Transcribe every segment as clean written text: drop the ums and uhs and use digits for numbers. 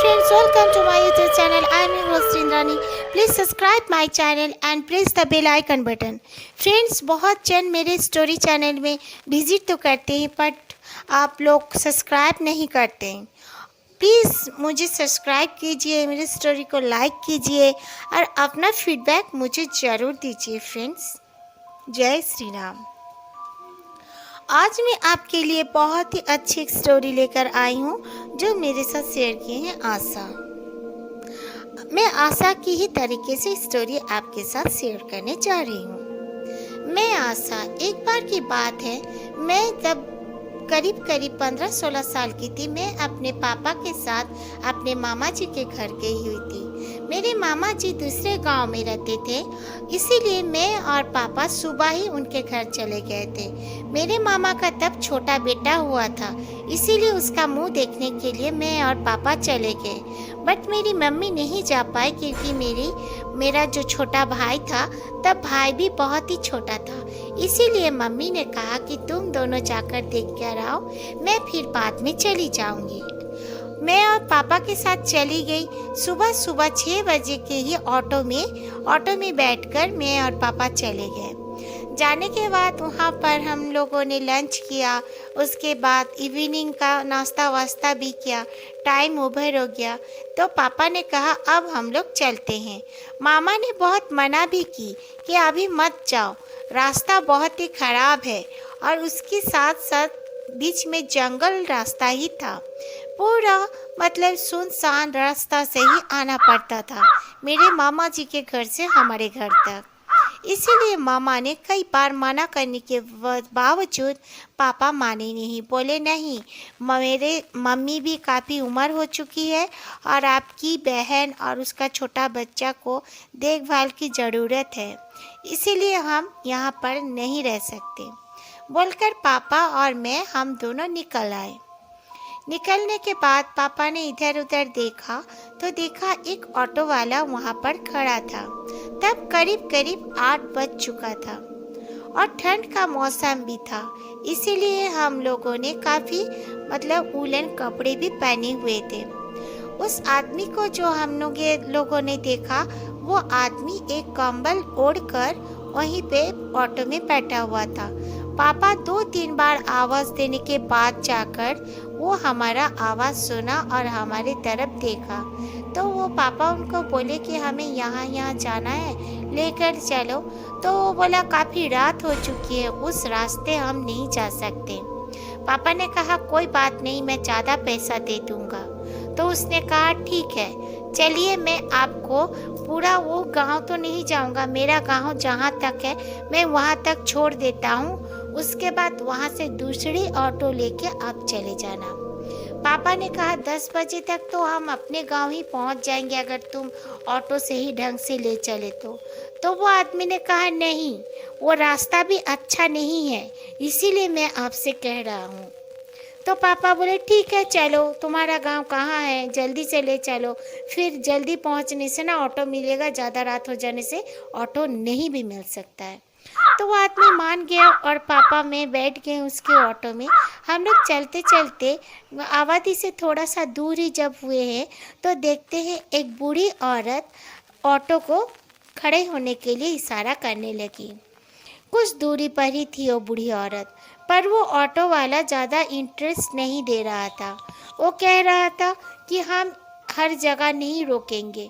friends, welcome to my YouTube channel. I am your host Indrani. Please subscribe my channel and press the bell icon button. Friends, बहुत जन मेरे story channel में visit तो करते हैं but आप लोग सब्सक्राइब नहीं करते हैं। प्लीज़ मुझे सब्सक्राइब कीजिए, मेरी स्टोरी को लाइक कीजिए और अपना फीडबैक मुझे ज़रूर दीजिए। फ्रेंड्स, जय श्री राम। आज मैं आपके लिए बहुत ही अच्छी एक स्टोरी लेकर आई हूँ जो मेरे साथ शेयर किए हैं आशा। मैं आशा की ही तरीके से स्टोरी आपके साथ शेयर करने जा रही हूँ। मैं आशा, एक बार की बात है, मैं तब करीब 15-16 साल की थी। मैं अपने पापा के साथ अपने मामा जी के घर गई हुई थी। मेरे मामा जी दूसरे गांव में रहते थे, इसीलिए मैं और पापा सुबह ही उनके घर चले गए थे। मेरे मामा का तब छोटा बेटा हुआ था, इसीलिए उसका मुंह देखने के लिए मैं और पापा चले गए। बट मेरी मम्मी नहीं जा पाई क्योंकि मेरा जो छोटा भाई था तब भाई भी बहुत ही छोटा था। इसीलिए मम्मी ने कहा कि तुम दोनों जाकर देख कर आओ, मैं फिर बाद में चली जाऊंगी। मैं और पापा के साथ चली गई। सुबह 6 बजे के ही ऑटो में बैठकर मैं और पापा चले गए। जाने के बाद वहाँ पर हम लोगों ने लंच किया, उसके बाद इवनिंग का नाश्ता वास्ता भी किया। टाइम ओवर हो गया तो पापा ने कहा अब हम लोग चलते हैं। मामा ने बहुत मना भी की कि अभी मत जाओ, रास्ता बहुत ही ख़राब है और उसके साथ साथ बीच में जंगल रास्ता ही था। पूरा मतलब सुनसान रास्ता से ही आना पड़ता था मेरे मामा जी के घर से हमारे घर तक। इसीलिए मामा ने कई बार मना करने के बावजूद पापा माने नहीं, बोले नहीं, मेरे मम्मी भी काफ़ी उम्र हो चुकी है और आपकी बहन और उसका छोटा बच्चा को देखभाल की ज़रूरत है, इसीलिए हम यहाँ पर नहीं रह सकते, बोलकर पापा और मैं हम दोनों निकल आए। निकलने के बाद पापा ने इधर उधर देखा तो देखा एक ऑटो वाला वहाँ पर खड़ा था। तब करीब 8 बज चुका था और ठंड का मौसम भी था, इसीलिए हम लोगों ने काफ़ी मतलब वूलन कपड़े भी पहने हुए थे। उस आदमी को जो हम लोगों ने देखा, वो आदमी एक कंबल ओढ़कर वहीं पे ऑटो में बैठा हुआ था। पापा 2-3 बार आवाज़ देने के बाद जाकर वो हमारा आवाज़ सुना और हमारे तरफ देखा। तो वो पापा उनको बोले कि हमें यहाँ जाना है, लेकर चलो। तो वो बोला काफ़ी रात हो चुकी है, उस रास्ते हम नहीं जा सकते। पापा ने कहा कोई बात नहीं, मैं ज़्यादा पैसा दे दूँगा। तो उसने कहा ठीक है, चलिए मैं आपको पूरा वो गांव तो नहीं जाऊंगा, मेरा गांव जहां तक है मैं वहां तक छोड़ देता हूं, उसके बाद वहां से दूसरी ऑटो लेके आप चले जाना। पापा ने कहा 10 बजे तक तो हम अपने गांव ही पहुंच जाएंगे अगर तुम ऑटो से ही ढंग से ले चले तो वो आदमी ने कहा नहीं, वो रास्ता भी अच्छा नहीं है, इसीलिए मैं आपसे कह रहा हूँ। तो पापा बोले ठीक है चलो, तुम्हारा गांव कहाँ है, जल्दी से ले चलो, फिर जल्दी पहुंचने से ना ऑटो मिलेगा, ज़्यादा रात हो जाने से ऑटो नहीं भी मिल सकता है। तो वो आदमी मान गया और पापा में बैठ गए उसके ऑटो में। हम लोग चलते चलते आबादी से थोड़ा सा दूर ही जब हुए हैं तो देखते हैं एक बूढ़ी औरत ऑटो को खड़े होने के लिए इशारा करने लगी। कुछ दूरी पर ही थी वो बूढ़ी औरत, पर वो ऑटो वाला ज़्यादा इंटरेस्ट नहीं दे रहा था। वो कह रहा था कि हम हर जगह नहीं रोकेंगे,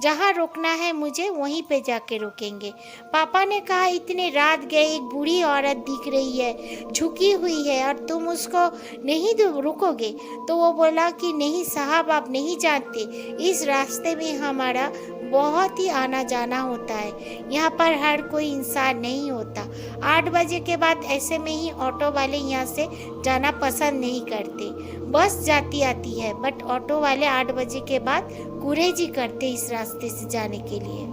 जहाँ रोकना है मुझे वहीं पे जाके रोकेंगे। पापा ने कहा इतने रात गए, एक बूढ़ी औरत दिख रही है, झुकी हुई है और तुम उसको नहीं रुकोगे? तो वो बोला कि नहीं साहब, आप नहीं जानते, इस रास्ते में हमारा बहुत ही आना जाना होता है, यहाँ पर हर कोई इंसान नहीं होता। 8 बजे के बाद ऐसे में ही ऑटो वाले यहाँ से जाना पसंद नहीं करते, बस जाती आती है, बट ऑटो वाले 8 बजे के बाद गुरेजी करते इस रास्ते से जाने के लिए।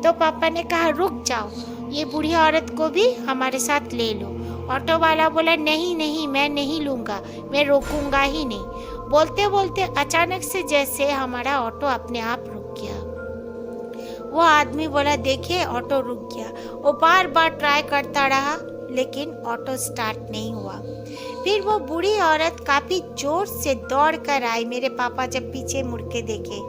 तो पापा ने कहा रुक जाओ, ये बूढ़ी औरत को भी हमारे साथ ले लो। ऑटो वाला बोला नहीं, मैं नहीं लूँगा, मैं रोकूंगा ही नहीं। बोलते बोलते अचानक से जैसे हमारा ऑटो अपने आप रुक गया। वो आदमी बोला देखिए ऑटो रुक गया। वो बार बार ट्राई करता रहा लेकिन ऑटो स्टार्ट नहीं हुआ। फिर वो बूढ़ी औरत काफ़ी जोर से दौड़ कर आई। मेरे पापा जब पीछे मुड़ के देखे,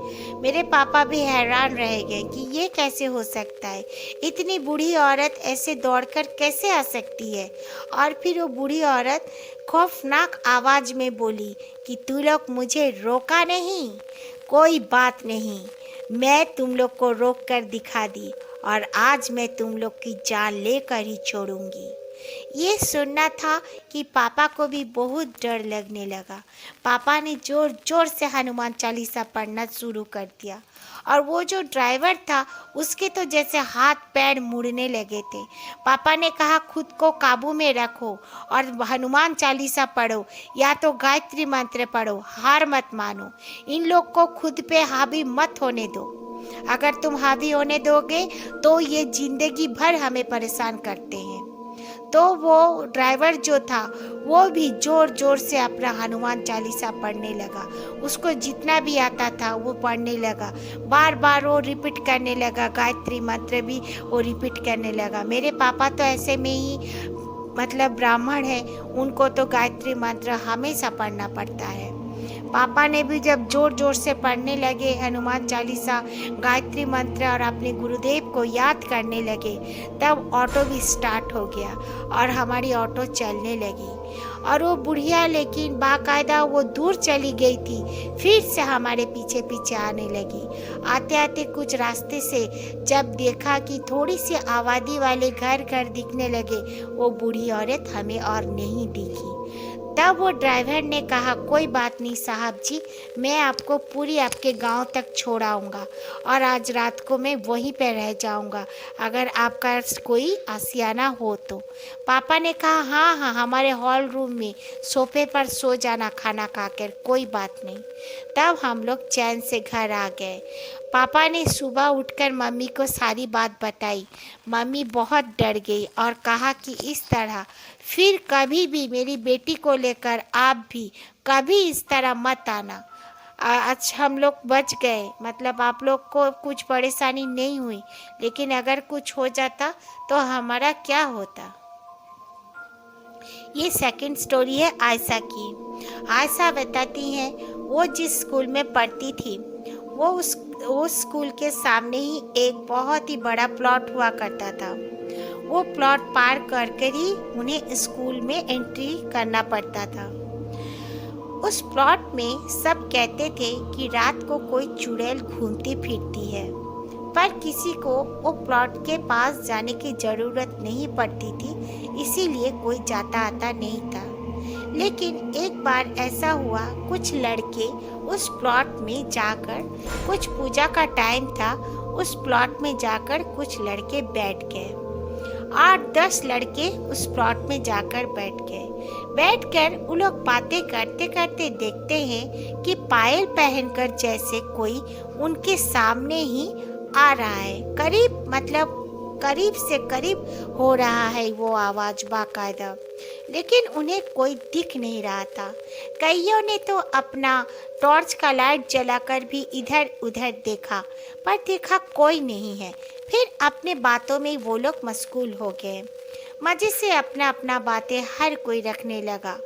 मेरे पापा भी हैरान रह गए कि ये कैसे हो सकता है, इतनी बूढ़ी औरत ऐसे दौड़कर कैसे आ सकती है। और फिर वो बूढ़ी औरत खौफनाक आवाज़ में बोली कि तू लोग मुझे रोका नहीं, कोई बात नहीं, मैं तुम लोग को रोक कर दिखा दी और आज मैं तुम लोग की जान लेकर ही छोड़ूंगी। ये सुनना था कि पापा को भी बहुत डर लगने लगा। पापा ने जोर जोर से हनुमान चालीसा पढ़ना शुरू कर दिया और वो जो ड्राइवर था उसके तो जैसे हाथ पैर मुड़ने लगे थे। पापा ने कहा खुद को काबू में रखो और हनुमान चालीसा पढ़ो या तो गायत्री मंत्र पढ़ो, हार मत मानो, इन लोग को खुद पे हावी मत होने दो। अगर तुम हावी होने दोगे तो ये जिंदगी भर हमें परेशान करते हैं। तो वो ड्राइवर जो था वो भी ज़ोर ज़ोर से अपना हनुमान चालीसा पढ़ने लगा। उसको जितना भी आता था वो पढ़ने लगा, बार बार वो रिपीट करने लगा, गायत्री मंत्र भी वो रिपीट करने लगा। मेरे पापा तो ऐसे में ही मतलब ब्राह्मण है, उनको तो गायत्री मंत्र हमेशा पढ़ना पड़ता है। पापा ने भी जब जोर जोर से पढ़ने लगे हनुमान चालीसा, गायत्री मंत्र और अपने गुरुदेव को याद करने लगे, तब ऑटो भी स्टार्ट हो गया और हमारी ऑटो चलने लगी। और वो बुढ़िया लेकिन बाकायदा वो दूर चली गई थी, फिर से हमारे पीछे पीछे आने लगी। आते आते कुछ रास्ते से जब देखा कि थोड़ी सी आबादी वाले घर घर दिखने लगे, वो बूढ़ी औरत हमें और नहीं दिखी। तब वो ड्राइवर ने कहा कोई बात नहीं साहब जी, मैं आपको पूरी आपके गांव तक छोड़ाऊंगा और आज रात को मैं वहीं पर रह जाऊंगा अगर आपका कोई आशियाना हो तो। पापा ने कहा हाँ हाँ, हमारे हॉल रूम में सोफे पर सो जाना खाना खाकर, कोई बात नहीं। तब हम लोग चैन से घर आ गए। पापा ने सुबह उठकर मम्मी को सारी बात बताई। मम्मी बहुत डर गई और कहा कि इस तरह फिर कभी भी मेरी बेटी को लेकर आप भी कभी इस तरह मत आना। आज हम लोग बच गए, मतलब आप लोग को कुछ परेशानी नहीं हुई, लेकिन अगर कुछ हो जाता तो हमारा क्या होता। ये सेकंड स्टोरी है आयशा की। आयशा बताती हैं वो जिस स्कूल में पढ़ती थी वो उस स्कूल के सामने ही एक बहुत ही बड़ा प्लॉट हुआ करता था। वो प्लॉट पार कर कर ही उन्हें स्कूल में एंट्री करना पड़ता था। उस प्लॉट में सब कहते थे कि रात को कोई चुड़ैल घूमती फिरती है, पर किसी को वो प्लॉट के पास जाने की ज़रूरत नहीं पड़ती थी, इसीलिए कोई जाता आता नहीं था। लेकिन एक बार ऐसा हुआ, कुछ लड़के उस प्लॉट में जाकर, कुछ पूजा का टाइम था, उस प्लॉट में जाकर कुछ लड़के बैठ गए। 8-10 लड़के उस प्लॉट में जाकर बैठकर वो लोग बातें करते करते देखते हैं कि पायल पहनकर जैसे कोई उनके सामने ही आ रहा है। करीब से करीब हो रहा है वो आवाज़ बाकायदा, लेकिन उन्हें कोई दिख नहीं रहा था। कईयों ने तो अपना टॉर्च का लाइट जलाकर भी इधर उधर देखा, पर देखा कोई नहीं है। फिर अपने बातों में वो लोग मशगूल हो गए। मज़े से अपना अपना बातें हर कोई रखने लगा।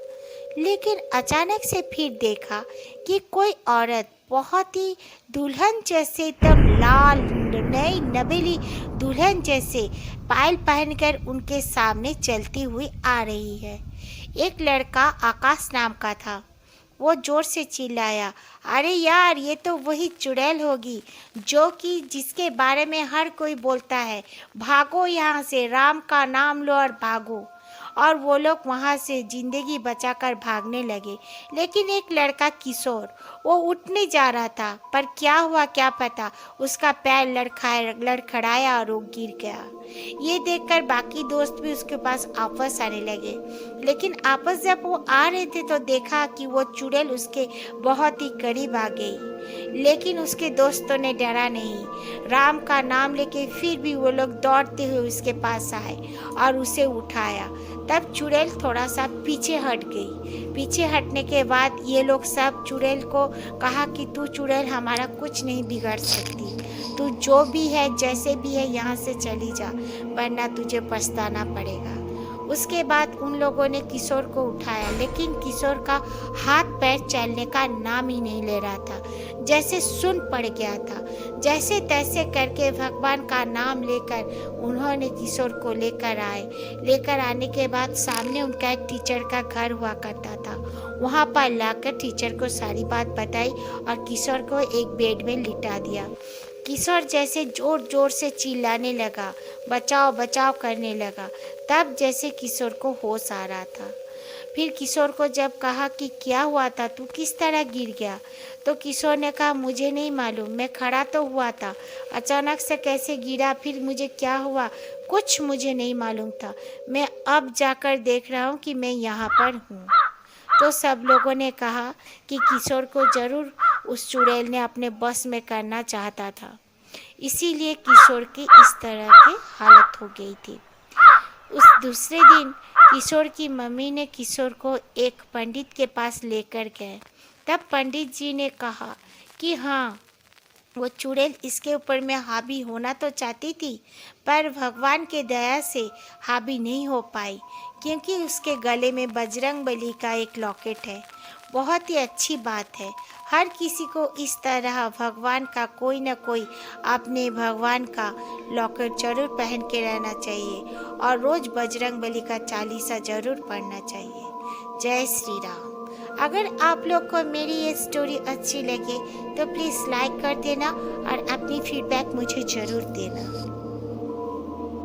लेकिन अचानक से फिर देखा कि कोई औरत बहुत ही दुल्हन जैसे, एकदम लाल नई नवेली दुल्हन जैसे पायल पहनकर उनके सामने चलती हुई आ रही है। एक लड़का आकाश नाम का था, वो जोर से चिल्लाया, अरे यार, ये तो वही चुड़ैल होगी जिसके बारे में हर कोई बोलता है, भागो यहाँ से, राम का नाम लो और भागो। और वो लोग वहाँ से ज़िंदगी बचाकर भागने लगे। लेकिन एक लड़का किशोर, वो उठने जा रहा था, पर क्या हुआ क्या पता, उसका पैर लड़खड़ाया और वो गिर गया। ये देखकर बाकी दोस्त भी उसके पास आपस आने लगे। लेकिन आपस जब वो आ रहे थे तो देखा कि वो चुड़ैल उसके बहुत ही करीब आ गई। लेकिन उसके दोस्तों ने डरा नहीं, राम का नाम लेके फिर भी वो लोग दौड़ते हुए उसके पास आए और उसे उठाया। तब चुड़ैल थोड़ा सा पीछे हट गई। पीछे हटने के बाद ये लोग सब चुड़ैल को कहा कि तू चुड़ैल हमारा कुछ नहीं बिगाड़ सकती, तू जो भी है जैसे भी है यहाँ से चली जा, वरना तुझे पछताना पड़ेगा। उसके बाद उन लोगों ने किशोर को उठाया, लेकिन किशोर का हाथ पैर चलने का नाम ही नहीं ले रहा था, जैसे सुन पड़ गया था। जैसे तैसे करके भगवान का नाम लेकर उन्होंने किशोर को लेकर आने के बाद सामने उनका एक टीचर का घर हुआ करता था। वहाँ पर लाकर टीचर को सारी बात बताई और किशोर को एक बेड में लिटा दिया। किशोर जैसे जोर जोर से चिल्लाने लगा, बचाओ बचाओ करने लगा। तब जैसे किशोर को होश आ रहा था। फिर किशोर को जब कहा कि क्या हुआ था, तू किस तरह गिर गया, तो किशोर ने कहा मुझे नहीं मालूम, मैं खड़ा तो हुआ था, अचानक से कैसे गिरा, फिर मुझे क्या हुआ, कुछ मुझे नहीं मालूम था। मैं अब जाकर देख रहा हूँ कि मैं यहाँ पर हूँ। तो सब लोगों ने कहा कि किशोर को जरूर उस चुड़ैल ने अपने बस में करना चाहता था, इसीलिए किशोर की इस तरह की हालत हो गई थी। उस दूसरे दिन किशोर की मम्मी ने किशोर को एक पंडित के पास लेकर गए। तब पंडित जी ने कहा कि हाँ, वो चुड़ैल इसके ऊपर में हावी होना तो चाहती थी, पर भगवान के दया से हावी नहीं हो पाई, क्योंकि उसके गले में बजरंगबली का एक लॉकेट है। बहुत ही अच्छी बात है, हर किसी को इस तरह भगवान का कोई न कोई अपने भगवान का लॉकेट जरूर पहन के रहना चाहिए और रोज़ बजरंगबली का चालीसा जरूर पढ़ना चाहिए। जय श्री राम। अगर आप लोग को मेरी ये स्टोरी अच्छी लगे तो प्लीज़ लाइक कर देना और अपनी फीडबैक मुझे ज़रूर देना।